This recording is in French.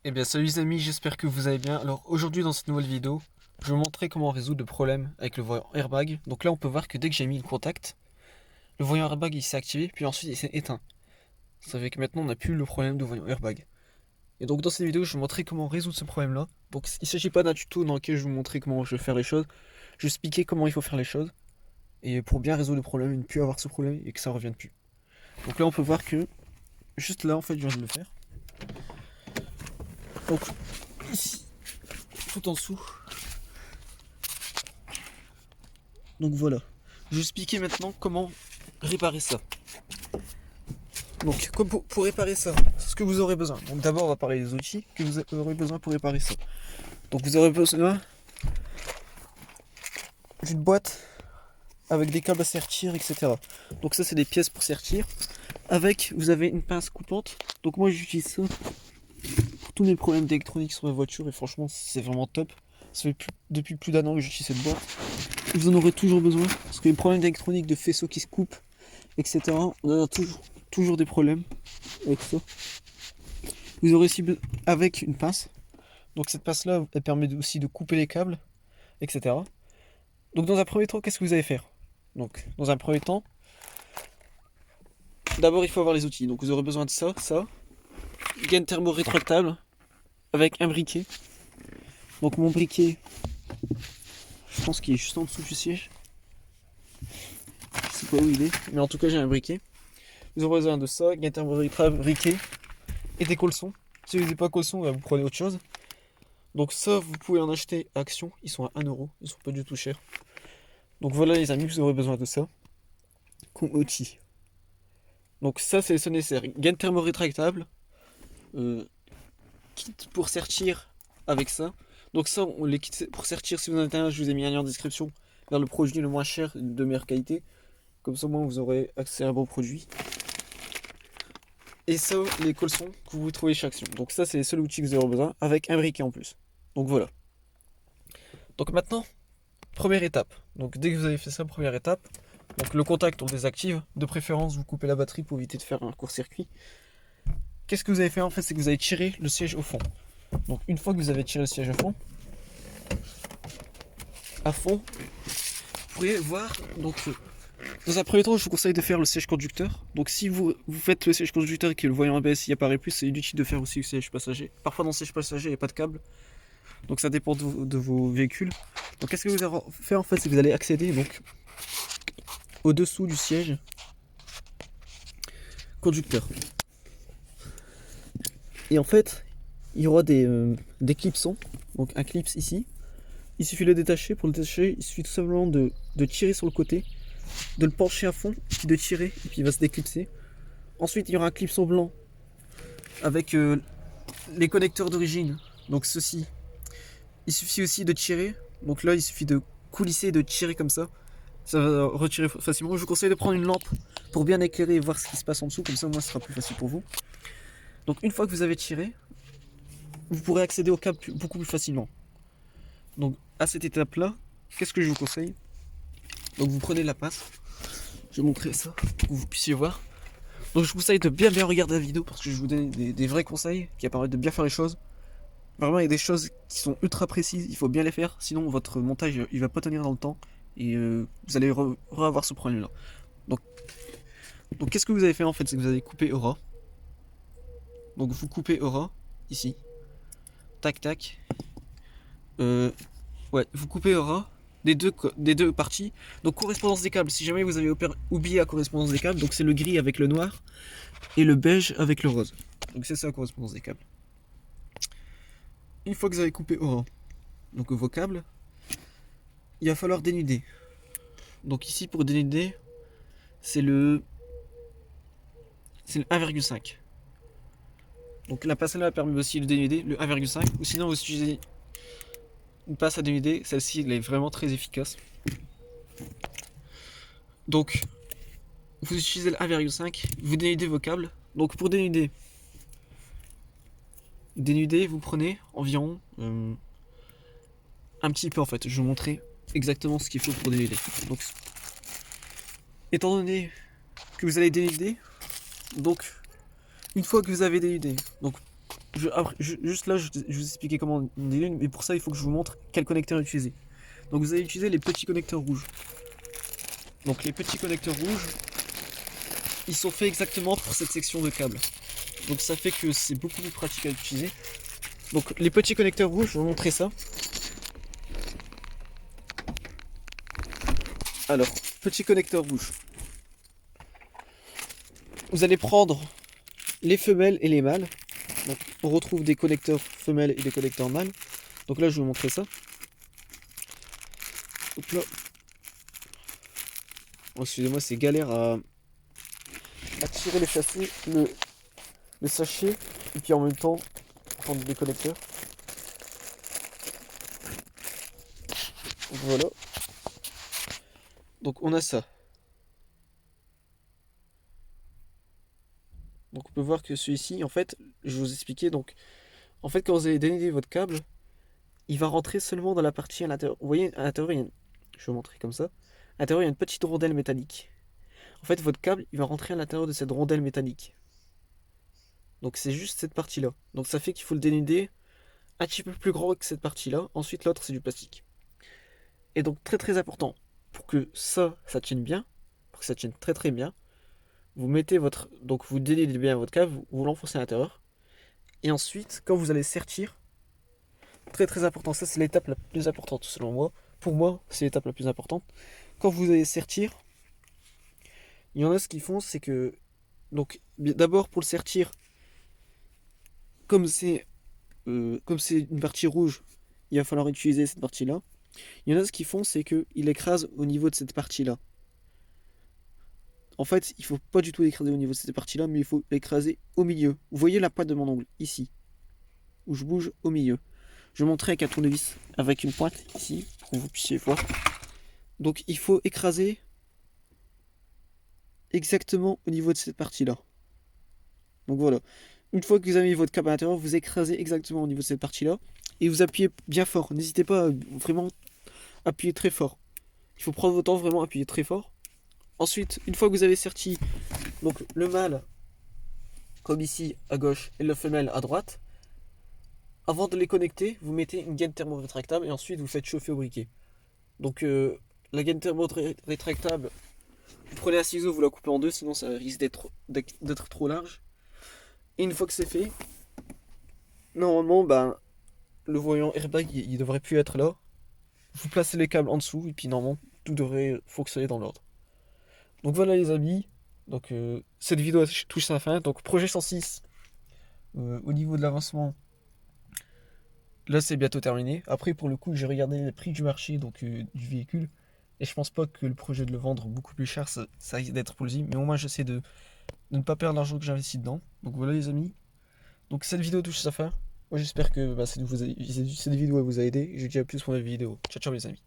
Eh bien salut les amis, j'espère que vous allez bien. Alors aujourd'hui dans cette nouvelle vidéo, je vais vous montrer comment résoudre le problème avec le voyant airbag. Donc là on peut voir que dès que j'ai mis le contact, le voyant airbag il s'est activé puis ensuite il s'est éteint. Ça fait que maintenant on n'a plus le problème de voyant airbag. Et donc dans cette vidéo je vais vous montrer comment résoudre ce problème là. Donc il ne s'agit pas d'un tuto dans lequel je vais vous montrer comment je vais faire les choses. Je vais expliquer comment il faut faire les choses. Et pour bien résoudre le problème et ne plus avoir ce problème et que ça ne revienne plus. Donc là on peut voir que juste là en fait je viens de le faire. Donc ici, tout en dessous. Donc voilà. Je vais expliquer maintenant comment réparer ça. Donc pour réparer ça, c'est ce que vous aurez besoin. Donc d'abord on va parler des outils que vous aurez besoin pour réparer ça. Donc vous aurez besoin d'une boîte avec des câbles à sertir, etc. Donc ça c'est des pièces pour sertir. Avec, vous avez une pince coupante. Donc moi j'utilise ça pour tous mes problèmes d'électronique sur ma voiture et franchement c'est vraiment top. Ça fait depuis plus d'un an que j'utilise cette boîte. Vous en aurez toujours besoin parce que les problèmes d'électronique, de faisceaux qui se coupent, etc. On en a toujours des problèmes avec ça. Vous aurez aussi avec une pince. Donc cette pince là elle permet aussi de couper les câbles, etc. Donc dans un premier temps, qu'est-ce que vous allez faire? Donc dans un premier temps, d'abord il faut avoir les outils. Donc vous aurez besoin de ça, gaine thermo rétractable avec un briquet. Donc mon briquet, je pense qu'il est juste en dessous du siège. Je sais pas où il est, mais en tout cas j'ai un briquet. Vous aurez besoin de ça, gaine thermo rétractable, briquet et des colsons. Si vous n'avez pas colsons, vous prenez autre chose. Donc ça, vous pouvez en acheter à Action, ils sont à 1€, ils sont pas du tout chers. Donc voilà les amis, vous aurez besoin de ça comme outil. Donc ça c'est ce nécessaire. Gaine thermo rétractable, kit pour sertir avec ça. Donc ça, les kits pour sertir, si vous en avez un, je vous ai mis un lien en description vers le produit le moins cher de meilleure qualité. Comme ça, au moins, vous aurez accès à un bon produit. Et ça, les colsons que vous trouvez chez Action. Donc ça, c'est les seuls outils que vous aurez besoin, avec un briquet en plus. Donc voilà. Donc maintenant, première étape. Donc dès que vous avez fait ça, première étape, donc le contact, on le désactive. De préférence, vous coupez la batterie pour éviter de faire un court-circuit. Qu'est-ce que vous avez fait en fait? C'est que vous avez tiré le siège au fond. Donc une fois que vous avez tiré le siège à fond, vous pourrez voir. Donc dans un premier temps, je vous conseille de faire le siège conducteur. Donc si vous faites le siège conducteur et que le voyant ABS y apparaît plus, c'est inutile de faire aussi le siège passager. Parfois dans le siège passager, il n'y a pas de câble. Donc ça dépend de vos véhicules. Donc qu'est-ce que vous allez faire en fait? C'est que vous allez accéder donc au-dessous du siège conducteur. Et en fait, il y aura des clipsons. Donc un clips ici. Il suffit de le détacher. Pour le détacher, il suffit tout simplement de tirer sur le côté, de le pencher à fond, puis de tirer, et puis il va se déclipser. Ensuite, il y aura un clipson blanc avec les connecteurs d'origine. Donc ceci. Il suffit aussi de tirer. Donc là, il suffit de coulisser et de tirer comme ça. Ça va retirer facilement. Je vous conseille de prendre une lampe pour bien éclairer et voir ce qui se passe en dessous. Comme ça, au moins, ce sera plus facile pour vous. Donc une fois que vous avez tiré, vous pourrez accéder au câble beaucoup plus facilement. Donc à cette étape-là, qu'est-ce que je vous conseille? Donc vous prenez la pince. Je vais montrer ça pour que vous puissiez voir. Donc je vous conseille de bien regarder la vidéo parce que je vous donne des vrais conseils qui permettent de bien faire les choses. Vraiment, il y a des choses qui sont ultra précises, il faut bien les faire, sinon votre montage il va pas tenir dans le temps et vous allez avoir ce problème-là. Donc qu'est-ce que vous avez fait en fait? C'est que vous avez coupé au ras. Donc vous coupez au ras, ici. Tac tac. Ouais, vous coupez au ras des deux parties. Donc correspondance des câbles, si jamais vous avez oublié la correspondance des câbles, donc c'est le gris avec le noir et le beige avec le rose. Donc c'est ça la correspondance des câbles. Une fois que vous avez coupé au ras, donc vos câbles, il va falloir dénuder. Donc ici pour dénuder, c'est le 1,5. Donc la pince là permet aussi de dénuder le 1,5. Ou sinon vous utilisez une pince à dénuder, celle-ci elle est vraiment très efficace. Donc vous utilisez le 1,5, vous dénudez vos câbles. Donc pour dénuder, vous prenez environ un petit peu en fait. Je vais vous montrer exactement ce qu'il faut pour dénuder. Donc étant donné que vous allez dénuder, donc une fois que vous avez dénudé, donc juste là, je vous expliquer comment on dénoude, mais pour ça, il faut que je vous montre quel connecteur utiliser. Donc vous allez utiliser les petits connecteurs rouges. Donc les petits connecteurs rouges, ils sont faits exactement pour cette section de câble. Donc ça fait que c'est beaucoup plus pratique à utiliser. Donc les petits connecteurs rouges, je vais vous montrer ça. Alors, petit connecteur rouge. Vous allez prendre les femelles et les mâles. Donc, on retrouve des connecteurs femelles et des connecteurs mâles. Donc là, je vais vous montrer ça. Hop là. Oh, excusez-moi, c'est galère à tirer le sachet et puis en même temps prendre des connecteurs. Donc, voilà. Donc on a ça. Donc on peut voir que celui-ci, en fait, je vais vous expliquer. Donc, en fait, quand vous allez dénuder votre câble, il va rentrer seulement dans la partie à l'intérieur. Vous voyez, à l'intérieur, je vais vous montrer comme ça. À l'intérieur, il y a une petite rondelle métallique. En fait, votre câble, il va rentrer à l'intérieur de cette rondelle métallique. Donc c'est juste cette partie-là. Donc ça fait qu'il faut le dénuder un petit peu plus grand que cette partie-là. Ensuite, l'autre, c'est du plastique. Et donc, très très important, pour que ça tienne bien, pour que ça tienne très très bien, vous mettez votre... Donc vous dénudez bien votre câble, vous l'enfoncez à l'intérieur. Et ensuite, quand vous allez sertir, très très important, ça c'est l'étape la plus importante selon moi. Pour moi, c'est l'étape la plus importante. Quand vous allez sertir, il y en a ce qu'ils font, c'est que... Donc d'abord pour le sertir, comme c'est une partie rouge, il va falloir utiliser cette partie-là. Il y en a ce qu'ils font, c'est qu'ils écrasent au niveau de cette partie-là. En fait, il ne faut pas du tout l'écraser au niveau de cette partie-là, mais il faut l'écraser au milieu. Vous voyez la pointe de mon ongle, ici, où je bouge au milieu. Je vais montrer avec un tournevis, avec une pointe ici, pour que vous puissiez voir. Donc il faut écraser exactement au niveau de cette partie-là. Donc voilà. Une fois que vous avez mis votre câble à l'intérieur, vous écrasez exactement au niveau de cette partie-là. Et vous appuyez bien fort. N'hésitez pas à vraiment appuyer très fort. Il faut prendre votre temps, vraiment appuyer très fort. Ensuite, une fois que vous avez serti donc le mâle, comme ici à gauche, et la femelle à droite, avant de les connecter, vous mettez une gaine thermo-rétractable et ensuite vous faites chauffer au briquet. Donc la gaine thermo-rétractable, vous prenez un ciseau, vous la coupez en deux, sinon ça risque d'être trop large. Et une fois que c'est fait, normalement, le voyant airbag, il devrait plus être là. Vous placez les câbles en dessous et puis normalement, tout devrait fonctionner dans l'ordre. Donc voilà les amis, donc cette vidéo touche sa fin. Donc projet 106, au niveau de l'avancement, là c'est bientôt terminé. Après pour le coup j'ai regardé les prix du marché donc du véhicule et je pense pas que le projet de le vendre beaucoup plus cher ça risque d'être possible. Mais au moins j'essaie de ne pas perdre l'argent que j'investis dedans. Donc voilà les amis, donc cette vidéo touche sa fin. Moi j'espère que cette vidéo vous a aidé. Je vous dis à plus pour une vidéo. Ciao ciao les amis.